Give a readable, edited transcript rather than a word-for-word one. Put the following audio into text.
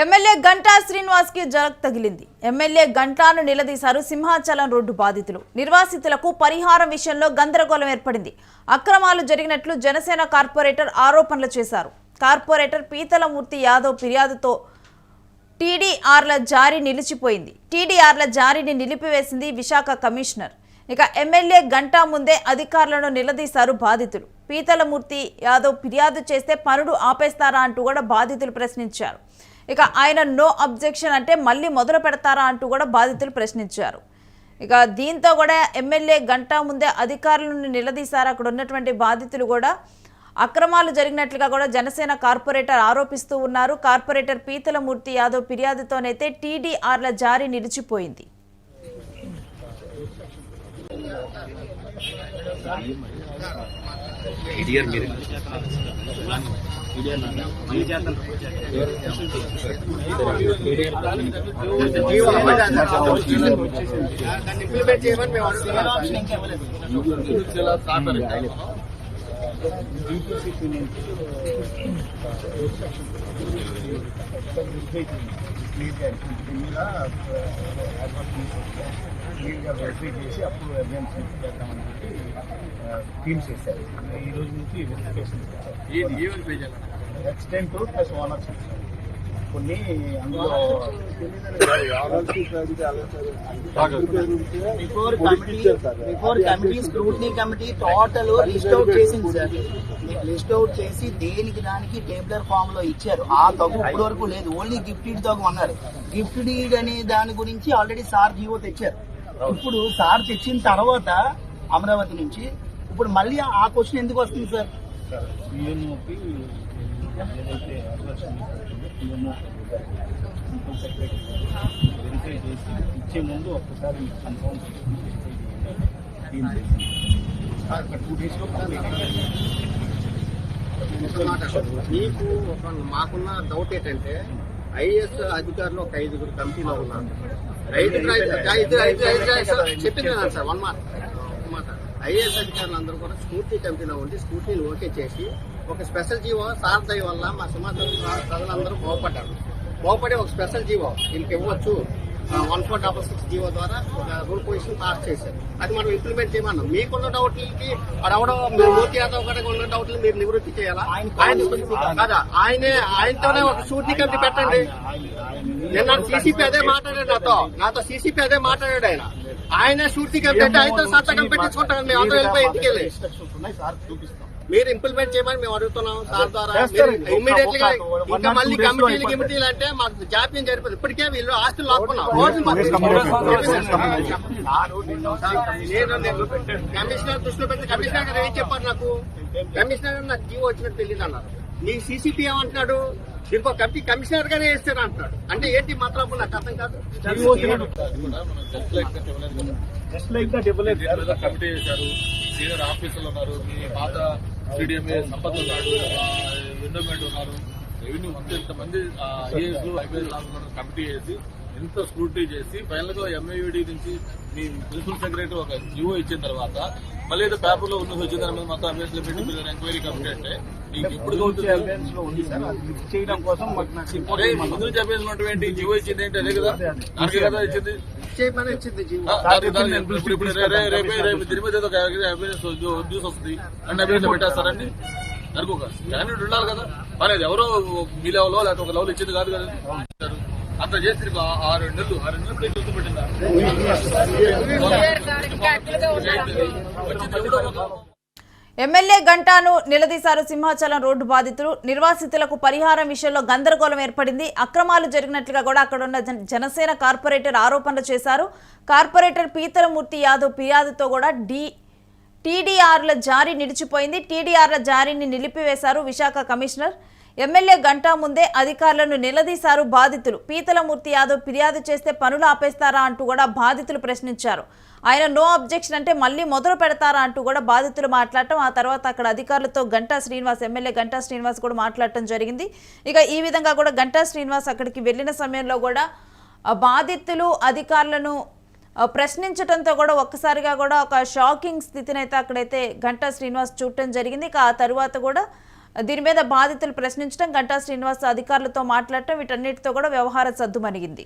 MLA Ganta Srinivas కి జలక్ తగిలింది. MLA గంటాను నిలదీశారు సింహాచలం రోడ్డు బాధితులు. నిర్వాసితులకు పరిహారం విషయంలో గందరగోళం ఏర్పడింది. అక్రమాలు జరిగినట్లు జనసేన కార్పొరేటర్ ఆరోపణలు చేశారు. కార్పొరేటర్ పీతలమూర్తి యాదవ్ ఫిర్యాదుతో టీడీఆర్ల జారీ నిలిచిపోయింది. టీడీఆర్ల జారీని నిలిపివేసింది విశాఖ కమిషనర్. ఇక ఎమ్మెల్యే గంటా ముందే అధికారులను నిలదీశారు బాధితులు. పీతలమూర్తి యాదవ్ ఫిర్యాదు చేస్తే పనులు ఆపేస్తారా అంటూ కూడా బాధితులు ప్రశ్నించారు. ఇక ఆయన నో అబ్జెక్షన్ అంటే మళ్ళీ మొదలు పెడతారా అంటూ కూడా బాధితులు ప్రశ్నించారు. ఇక దీంతో కూడా ఎమ్మెల్యే గంటా ముందే అధికారులను నిలదీశారు. అక్కడ ఉన్నటువంటి బాధితులు కూడా అక్రమాలు జరిగినట్లుగా కూడా జనసేన కార్పొరేటర్ ఆరోపిస్తూ ఉన్నారు. కార్పొరేటర్ పీతలమూర్తి యాదవ్ ఫిర్యాదుతోనైతే టీడీఆర్ల జారీ నిలిచిపోయింది. వెరిఫై చేసి అప్పుడు ఎవిడెన్స్ చేద్దామని చెప్పి టీమ్స్ చేశారు. ఈ రోజు నుంచి వెరిఫికేషన్ ఎక్స్టెంట్ ప్లస్ ఓనర్షిప్ కొన్ని అందులో before committee scrutiny committee total list out చేసింది సార్. లిస్ట్ అవుట్ చేసి దేనికి దానికి టేబులర్ ఫామ్ లో ఇచ్చారు. ఆ తగ్గు ఇప్పటి వరకు లేదు. ఓన్లీ గిఫ్టెడ్ తగ్గు అన్నారు. గిఫ్టెడ్ అనే దాని గురించి ఆల్రెడీ సార్ జీవో తెచ్చారు. ఇప్పుడు సార్ తెచ్చిన తర్వాత అమరావతి నుంచి ఇప్పుడు మళ్ళీ ఆ క్వశ్చన్ ఎందుకు వస్తుంది సార్? సీఎంఓకి ఏదైతే వెరిఫై చేసి ఇచ్చే ముందు ఒక్కసారి కన్ఫర్మ్ టీమ్ చేసింది. 2 days లో మీకు మాకున్న డౌట్ ఏంటంటే ఐఏఎస్ అధికారులు ఒక 5 కమిటీలో ఉన్నారు. చెప్పింది సార్ వన్ మాట ఐఏఎస్ అధికారులు అందరూ కూడా స్కూటీ కమిటీలో ఉండి స్కూటీని ఓకే చేసి ఒక స్పెషల్ జీవో సార్ దయ వల్ల మా సమాజం ప్రజలందరూ బాగుపడి ఒక స్పెషల్ జీవో దీనికి ఇవ్వచ్చు 1466 జీవో ద్వారా ఒక రూల్ పొజిషన్ పాస్ చేశారు. అది మనం ఇంప్లిమెంట్ చేయమన్నాం. మీకున్న డౌట్లకి అడవడం మోదీ యాదవ్ గారికి ఉన్న డౌట్లు మీరు నివృత్తి చేయాలా? కదా ఆయనతోనే ఒక షూటింగ్ కమిటీ పెట్టండి. నిన్న సీసీపీ అదే మాట్లాడాడు నాతో సీసీపీ అదే మాట్లాడాడు. ఆయన షూటింగ్ కమిటీ అంటే ఆయనతో సంతకం పెట్టించుకుంటాను. మేము అందరూ వెళ్ళిపోయి ఇంటికి వెళ్ళి మీరు ఇంప్లిమెంట్ చేయమని మేము అడుగుతున్నాం సార్ ద్వారా. ఇమ్మీడియట్ గా ఇంకా మళ్ళీ కమిటీలు అంటే మాకు జాప్యం జరిపోతుంది. ఇప్పటికే వీళ్ళు ఆస్తులు లాక్కున్నాం. కమిషనర్ దృష్టిలో పెట్టి కమిషనర్ గారు ఏం చెప్పారు నాకు? కమిషనర్ గారు నాకు జీవో వచ్చినట్టు తెలియదు అన్నారు. నీ సీసీపీ ఏమంటున్నాడు? ఇంకో కమిటీ కమిషనర్ గానే వేస్తారు అంటున్నాడు. అంటే ఏంటి మాత్రం నాకు అర్థం కాదు. కమిటీ చేశారు. సీనియర్ ఆఫీసర్లు ఉన్నారు. మీ పాత సిడిఎంఏ సంపత్ ఉన్నాడు, ఎండోమెంట్ ఉన్నారు, రెవెన్యూ మొత్తం ఇంతమంది ఐఏఎస్ ఐపీఎస్ ఆఫీసర్ కమిటీ చేసి ఇంత స్క్రూటీ చేసి ఫైనల్ గా ఎంఏయుడి నుంచి మీ ప్రిన్సిపల్ సెక్రటరీ ఒక జీవో ఇచ్చిన తర్వాత మళ్ళీ ఏదో పేపర్ లో ఉన్నది వచ్చిన తర్వాత మొత్తం అభ్యర్థులు పెట్టి మీరు ఎంక్వైరీ కమిటీ అంటే మీకు ఇప్పుడు చేయడం కోసం ముందు చెప్పేసినటువంటి జీవో ఇచ్చింది ఏంటి? అదే కదా దానికి కదా ఇచ్చింది. ఇప్పుడు రేపు దీని మీద న్యూస్ వస్తుంది అన్ని అభ్యర్థులు పెట్టేస్తారండి. అనుకో క్యాండిడేట్ ఉండాలి కదా. అనేది ఎవరో మీ లెవెల్లో లేకపోతే ఒక లెవెల్ ఇచ్చింది కాదు కదా. అంత చేసి 6 నెలలు చూసిపెట్టిందా? ఎమ్మెల్యే గంటాను నిలదీశారు సింహాచలం రోడ్డు బాధితులు. నిర్వాసితులకు పరిహారం విషయంలో గందరగోళం ఏర్పడింది. అక్రమాలు జరిగినట్లుగా కూడా అక్కడ ఉన్న జనసేన కార్పొరేటర్ ఆరోపణలు చేశారు. కార్పొరేటర్ పీతలమూర్తి యాదవ్ ఫిర్యాదుతో కూడా టీడీఆర్ల జారీ నిలిచిపోయింది. టీడీఆర్ల జారీని నిలిపివేశారు విశాఖ కమిషనర్. ఎమ్మెల్యే గంటా ముందే అధికారులను నిలదీశారు బాధితులు. పీతలమూర్తి యాదవ్ ఫిర్యాదు చేస్తే పనులు ఆపేస్తారా అంటూ కూడా బాధితులు ప్రశ్నించారు. ఆయన నో అబ్జెక్షన్ అంటే మళ్ళీ మొదలు పెడతారా అంటూ కూడా బాధితులు మాట్లాడటం, ఆ తర్వాత అక్కడ అధికారులతో గంటా శ్రీనివాస్ ఎమ్మెల్యే గంటా శ్రీనివాస్ కూడా మాట్లాడటం జరిగింది. ఇక ఈ విధంగా కూడా గంటా శ్రీనివాస్ అక్కడికి వెళ్ళిన సమయంలో కూడా బాధితులు అధికారులను ప్రశ్నించడంతో కూడా ఒక్కసారిగా కూడా ఒక షాకింగ్ స్థితిని అయితే అక్కడైతే గంటా శ్రీనివాస్ చూడటం జరిగింది. ఇక ఆ తర్వాత కూడా దీని మీద బాధితులు ప్రశ్నించడం, గంటా శ్రీనివాస్ అధికారులతో మాట్లాడటం, వీటన్నిటితో కూడా వ్యవహారం సద్దుమణిగింది.